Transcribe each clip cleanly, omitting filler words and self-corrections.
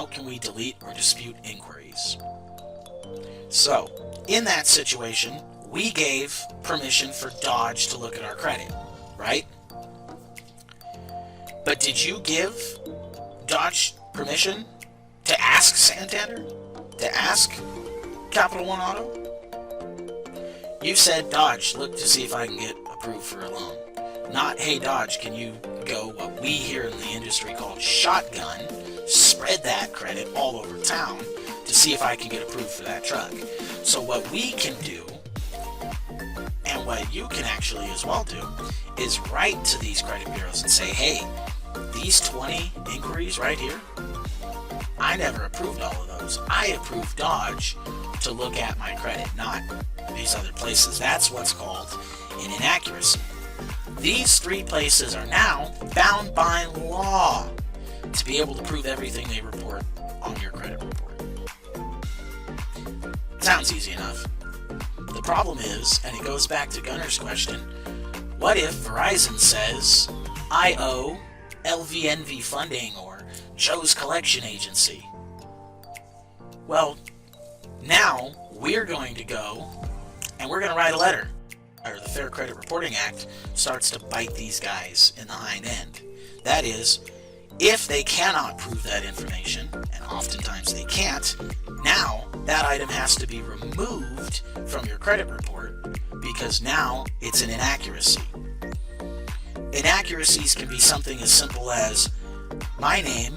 how can we delete or dispute inquiries? So, in that situation, we gave permission for Dodge to look at our credit, right? But did you give Dodge permission to ask Santander? To ask Capital One Auto? You said, Dodge, look to see if I can get approved for a loan. Not, hey Dodge, can you go what we here in the industry call shotgun, spread that credit all over town to see if I can get approved for that truck. So what we can do, and what you can actually as well do, is write to these credit bureaus and say, hey, these 20 inquiries right here, I never approved all of those. I approved Dodge to look at my credit, not these other places. That's what's called an inaccuracy. These 3 places are now bound by law to be able to prove everything they report on your credit report. Sounds easy enough. The problem is, and it goes back to Gunner's question, what if Verizon says, I owe LVNV Funding or Joe's Collection Agency? Well, now we're going to go and we're going to write a letter. Or the Fair Credit Reporting Act starts to bite these guys in the hind end. That is, if they cannot prove that information, and oftentimes they can't, now that item has to be removed from your credit report because now it's an inaccuracy. Inaccuracies can be something as simple as, my name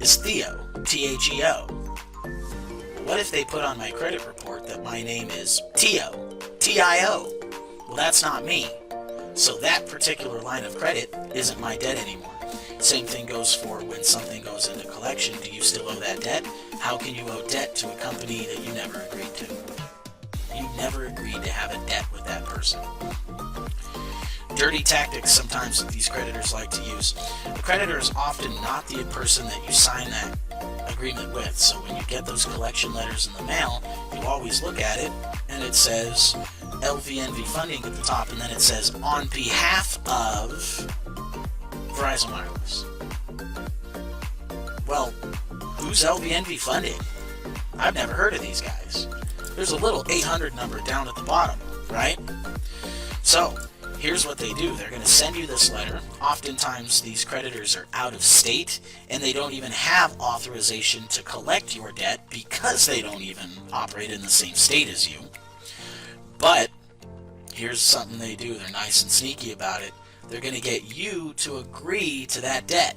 is Theo, T-H-E-O. What if they put on my credit report that my name is Tio, T-I-O? Well, that's not me. So that particular line of credit isn't my debt anymore. Same thing goes for when something goes into collection. Do you still owe that debt? How can you owe debt to a company that you never agreed to? You never agreed to have a debt with that person. Dirty tactics sometimes that these creditors like to use. The creditor is often not the person that you sign that agreement with. So when you get those collection letters in the mail, you always look at it and it says LVNV Funding at the top, and then it says on behalf of Verizon Wireless. Well, who's LVNV Funding? I've never heard of these guys. There's a little 800 number down at the bottom, right? So here's what they do. They're going to send you this letter. Oftentimes these creditors are out of state and they don't even have authorization to collect your debt because they don't even operate in the same state as you. But here's something they do. They're nice and sneaky about it. They're going to get you to agree to that debt.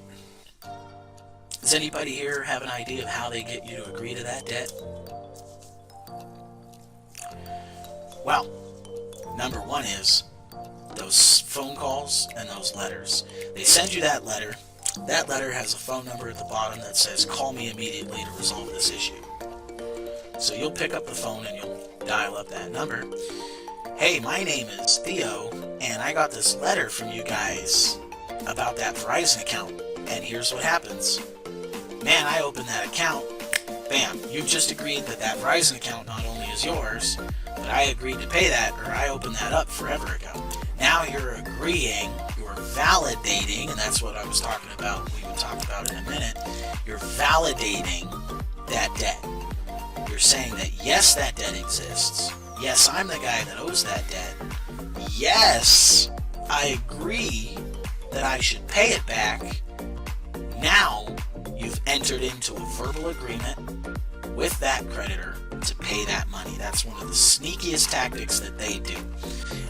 Does anybody here have an idea of how they get you to agree to that debt? Well, number one is those phone calls and those letters. They send you that letter. That letter has a phone number at the bottom that says, call me immediately to resolve this issue. So you'll pick up the phone and you'll dial up that number. Hey, my name is Theo, and I got this letter from you guys about that Verizon account, and here's what happens. Man, I opened that account. Bam, you just agreed that that Verizon account not only is yours, but I agreed to pay that, or I opened that up forever ago. Now you're agreeing, you're validating, and that's what I was talking about, we would talk about in a minute. You're validating that debt. You're saying that yes, that debt exists. Yes, I'm the guy that owes that debt. Yes, I agree that I should pay it back. Now, you've entered into a verbal agreement with that creditor to pay that money. That's one of the sneakiest tactics that they do.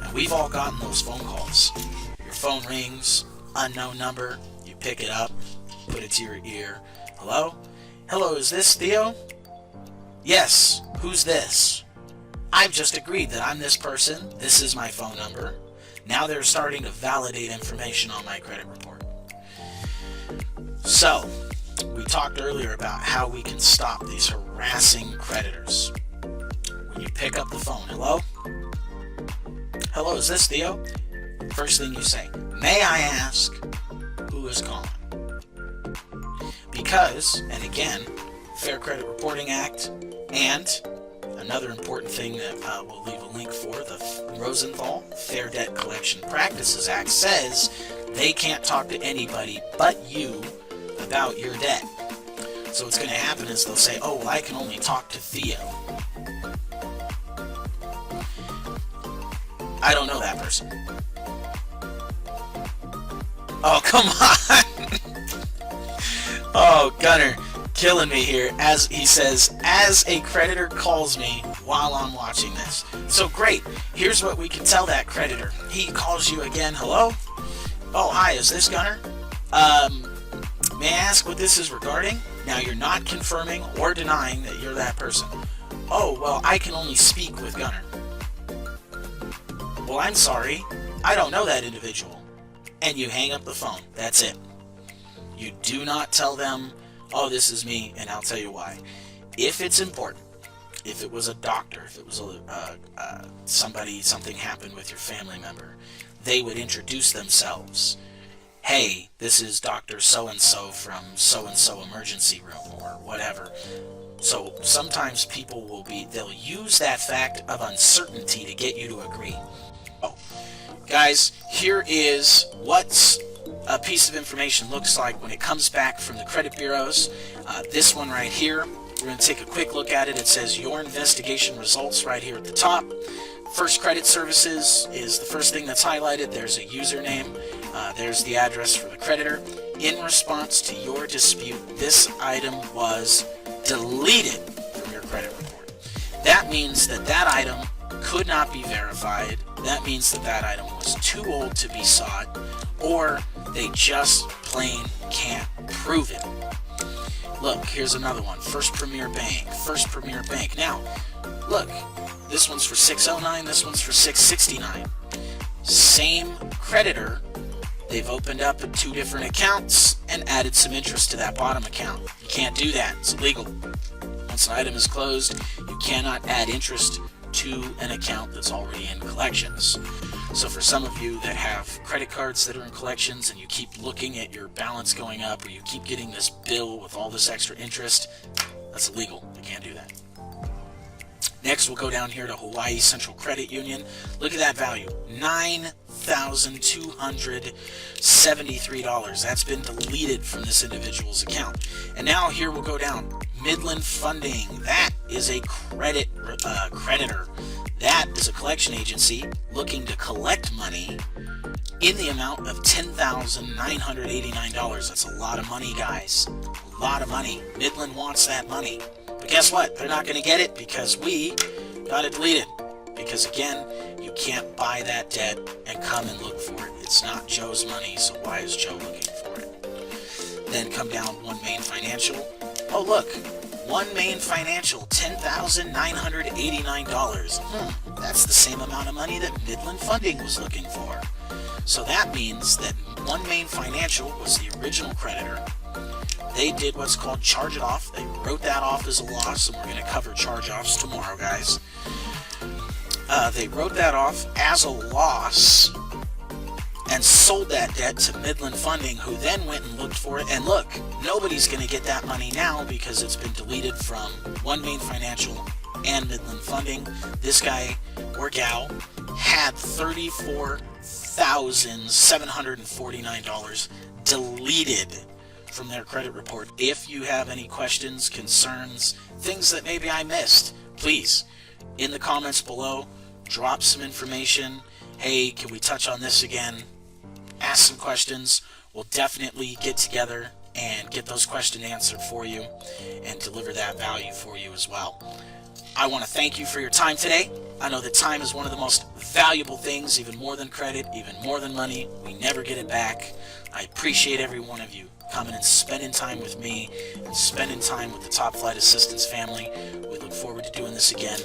And we've all gotten those phone calls. Your phone rings, unknown number, you pick it up, put it to your ear. Hello? Hello, is this Theo? Yes, who's this? I've just agreed that I'm this person. This is my phone number. Now they're starting to validate information on my credit report. So, we talked earlier about how we can stop these harassing creditors. When you pick up the phone, hello? Hello, is this Theo? First thing you say, may I ask who is calling? Because, and again, Fair Credit Reporting Act, and another important thing that we'll leave a link for, the Rosenthal Fair Debt Collection Practices Act, says they can't talk to anybody but you about your debt. So what's going to happen is they'll say, oh, well, I can only talk to Theo. I don't know that person. Oh, come on! Oh, Gunner, killing me here. As he says, as a creditor calls me while I'm watching this. So great. Here's what we can tell that creditor. He calls you again. Hello? Oh, hi, is this Gunner? May I ask what this is regarding? Now, you're not confirming or denying that you're that person. Oh, well, I can only speak with Gunner. Well, I'm sorry. I don't know that individual. And you hang up the phone. That's it. You do not tell them, oh, this is me, and I'll tell you why. If it's important, if it was a doctor, if it was something happened with your family member, they would introduce themselves. Hey, this is Dr. So-and-so from so-and-so emergency room, or whatever. So sometimes people they'll use that fact of uncertainty to get you to agree. Oh, guys, here is what a piece of information looks like when it comes back from the credit bureaus. This one right here, we're going to take a quick look at it. It says your investigation results right here at the top. First Credit Services is the first thing that's highlighted. There's a username. There's the address for the creditor. In response to your dispute, this item was deleted from your credit report. That means that that item could not be verified. That means that that item was too old to be sought, or they just plain can't prove it. Look, here's another one. First Premier Bank. First Premier Bank. Now, look, this one's for 609, this one's for 669. Same creditor. They've opened up 2 different accounts and added some interest to that bottom account. You can't do that. It's illegal. Once an item is closed, you cannot add interest to an account that's already in collections. So for some of you that have credit cards that are in collections and you keep looking at your balance going up, or you keep getting this bill with all this extra interest, that's illegal. You can't do that. Next, we'll go down here to Hawaii Central Credit Union. Look at that value, $9,273. That's been deleted from this individual's account. And now here we'll go down. Midland Funding. That is a creditor. That is a collection agency looking to collect money in the amount of $10,989. That's a lot of money, guys. A lot of money. Midland wants that money. But guess what? They're not going to get it because we got it deleted. Because again, you can't buy that debt and come and look for it. It's not Joe's money, so why is Joe looking for it? Then come down One Main Financial. Oh look, One Main Financial, $10,989. That's the same amount of money that Midland Funding was looking for. So that means that One Main Financial was the original creditor. They did what's called charge it off. They wrote that off as a loss, and we're going to cover charge-offs tomorrow, guys. They wrote that off as a loss and sold that debt to Midland Funding, who then went and looked for it. And look, nobody's going to get that money now because it's been deleted from One Main Financial and Midland Funding. This guy or gal had $34,749 deleted from their credit report. If you have any questions, concerns, things that maybe I missed, please, in the comments below, drop some information. Hey, can we touch on this again? Ask some questions. We'll definitely get together and get those questions answered for you and deliver that value for you as well. I want to thank you for your time today. I know that time is one of the most valuable things, even more than credit, even more than money. We never get it back. I appreciate every one of you coming and spending time with me and spending time with the Top Flight Assistance family. We look forward to doing this again